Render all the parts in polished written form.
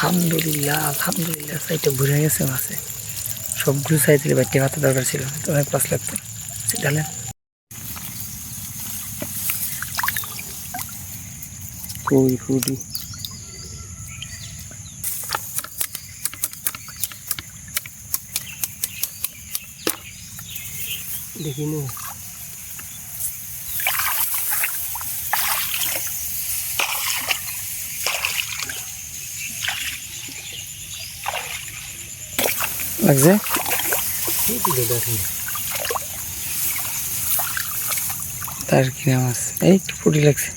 আলহামদুলিল্লাহ আলহামদুলিল্লাহ সাইডটা ঘুরে গেছে মাছে সবগুলো সাইজ দিলে বাইটে ভাতে দরকার ছিল তো অনেক পাস লাগতো ডালেন কই ফুটি দেখি না লাগছে তার কি নাম আছে এই ফুটি লাগছে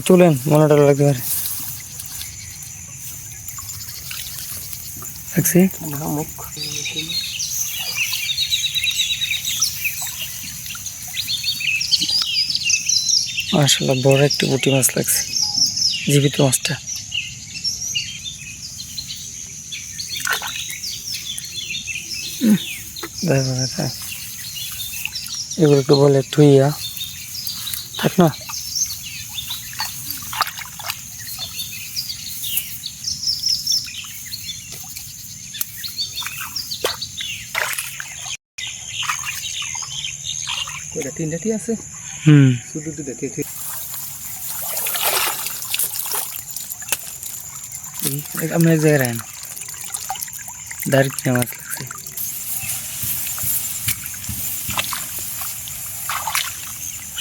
তুলেন মনে ডাল লাগতে পারে লাগছে মাশাআল্লাহ বড় একটা পুঁটি মাছ লাগছে জীবিত মাছটা এগুলোকে বলে টুইয়া থাক না তিনটাটি আছে শুধু দুটো আমরা এক জায়গায় রাখেন দাঁড় কিনে মাছ লাগছে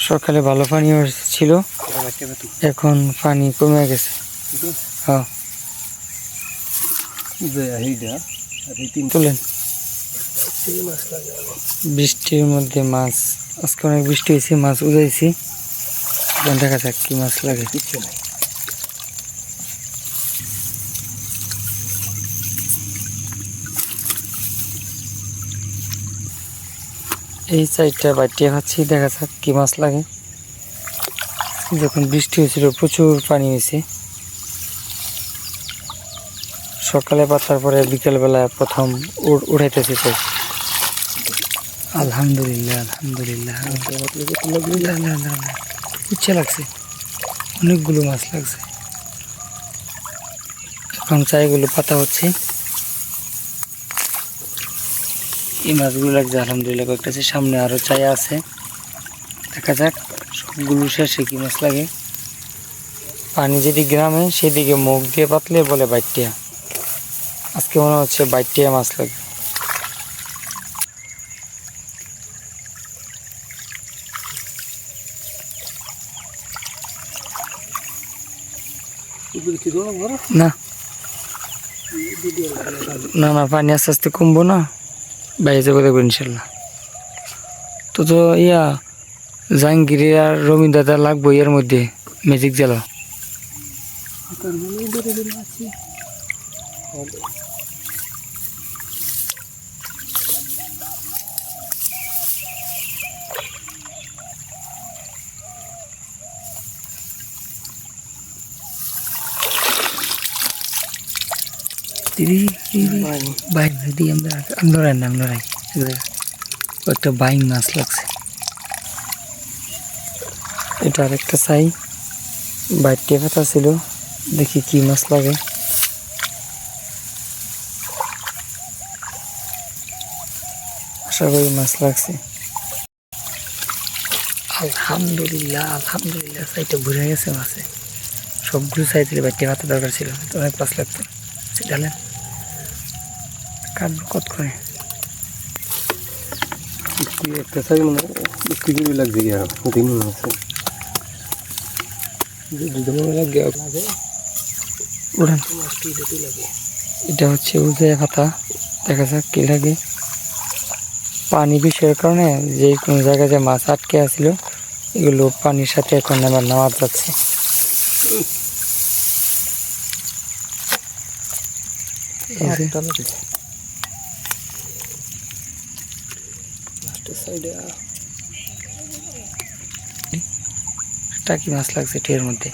সকালে ভালো পানি ছিল এখন পানি কমে গেছে হ্যাঁ তুলেন বৃষ্টির মধ্যে মাছ আজকে অনেক বৃষ্টি হয়েছে মাছ উজাইছি দেখা যাক কি মাছ লাগে এই সাইডটা বাইটিয়ে খাচ্ছি দেখা যাক কি মাছ লাগে যখন বৃষ্টি হয়েছিল প্রচুর পানি হয়েছে সকালে পাতার পরে বিকেলবেলা প্রথম উঠাইতেছে তো আলহামদুলিল্লাহ আলহামদুলিল্লাহ ইচ্ছে লাগছে অনেকগুলো মাছ লাগছে এখন চাইগুলো পাতা হচ্ছে এই মাছগুলো লাগছে আলহামদুলিল্লাহ কয়েকটা আছে সামনে আরো চাই আছে দেখা যাক সবগুলো শেষে কি মাছ লাগে পানি যেদিকে গ্রামে সেদিকে মুখ দিয়ে পাতলে বলে বাইটিয়া আজকে মনে হচ্ছে বাইটিয়া মাছ লাগে না না না পানি আস্তে আস্তে কমবো না বাইরে যাবো দেখবো ইনশাল্লাহ তো ইয়া জাহাঙ্গীর আর রবীন্দ্র দাদা লাগবো এর মধ্যে ম্যাজিক জ্বালা একটা বাইং মাছ লাগছে এটা আরেকটা চাই বাইটে পাতা ছিল দেখি কি মাছ লাগে আশা করি মাছ লাগছে আলহামদুলিল্লাহ আলহামদুলিল্লাহ সাইডটা ঘুরে গেছে মাছে সবগুলো সাইজ দিলে বাইটে পাতা দরকার ছিল তো অনেক মাছ লাগতো ডালেন কাটবো কত করে একটা সাইজ মানে একটু লাগছে কি আর দিন আছে এটা হচ্ছে উজে পাতা দেখা যাক কি লাগে পানি বিষয়ের কারণে যে কোনো জায়গায় যে মাছ আটকে আছিল এগুলো পানির সাথে এখন আবার নেওয়া যাচ্ছে টাকি মাছ লাগছে টের মধ্যে